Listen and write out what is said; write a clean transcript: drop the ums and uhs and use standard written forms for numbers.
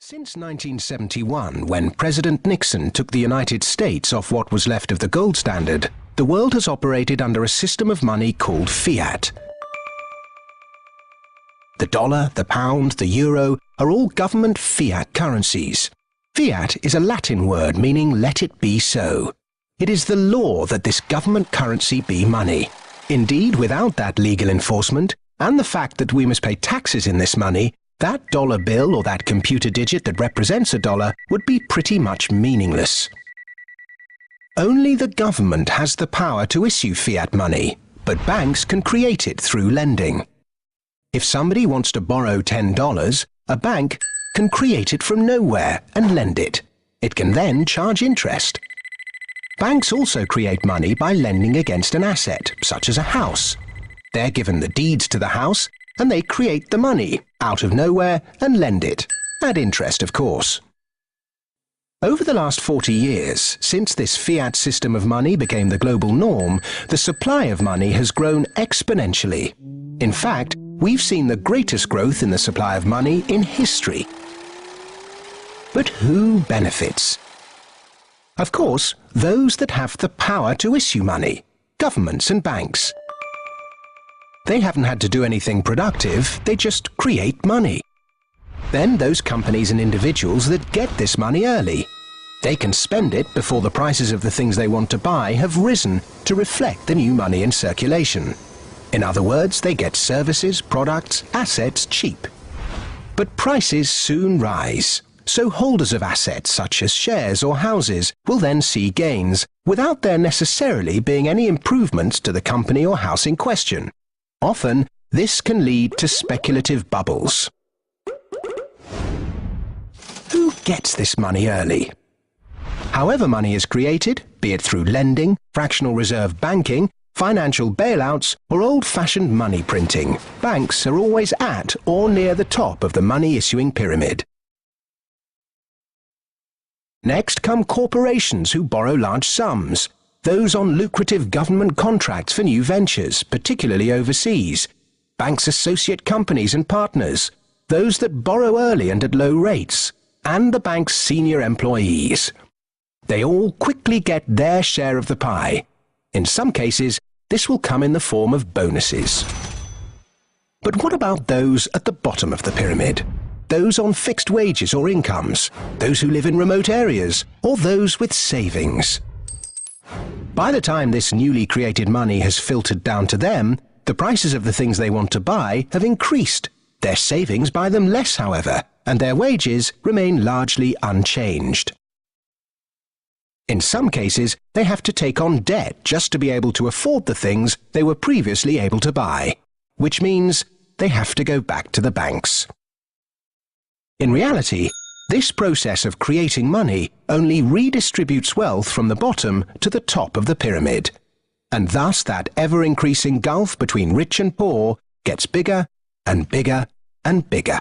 Since 1971, when President Nixon took the United States off what was left of the gold standard, the world has operated under a system of money called Fiat. The dollar, the pound, the euro are all government fiat currencies. Fiat is a Latin word meaning let it be so. It is the law that this government currency be money. Indeed, without that legal enforcement, and the fact that we must pay taxes in this money, that dollar bill or that computer digit that represents a dollar would be pretty much meaningless. Only the government has the power to issue fiat money, but banks can create it through lending. If somebody wants to borrow $10, a bank can create it from nowhere and lend it. It can then charge interest. Banks also create money by lending against an asset, such as a house. They're given the deeds to the house, and they create the money out of nowhere and lend it, at interest of course. Over the last 40 years, since this fiat system of money became the global norm, the supply of money has grown exponentially. In fact, we've seen the greatest growth in the supply of money in history. But who benefits? Of course, those that have the power to issue money, governments and banks. They haven't had to do anything productive, they just create money. Then those companies and individuals that get this money early. They can spend it before the prices of the things they want to buy have risen to reflect the new money in circulation. In other words, they get services, products, assets cheap. But prices soon rise, so holders of assets such as shares or houses will then see gains, without there necessarily being any improvements to the company or house in question. Often, this can lead to speculative bubbles. Who gets this money early? However money is created, be it through lending, fractional reserve banking, financial bailouts, or old-fashioned money printing, banks are always at or near the top of the money-issuing pyramid. Next come corporations who borrow large sums. Those on lucrative government contracts for new ventures, particularly overseas. Banks' associate companies and partners. Those that borrow early and at low rates. And the bank's senior employees. They all quickly get their share of the pie. In some cases, this will come in the form of bonuses. But what about those at the bottom of the pyramid? Those on fixed wages or incomes? Those who live in remote areas? Or those with savings? By the time this newly created money has filtered down to them, the prices of the things they want to buy have increased. Their savings buy them less, however, and their wages remain largely unchanged. In some cases, they have to take on debt just to be able to afford the things they were previously able to buy, which means they have to go back to the banks. In reality, this process of creating money only redistributes wealth from the bottom to the top of the pyramid, and thus that ever-increasing gulf between rich and poor gets bigger and bigger and bigger.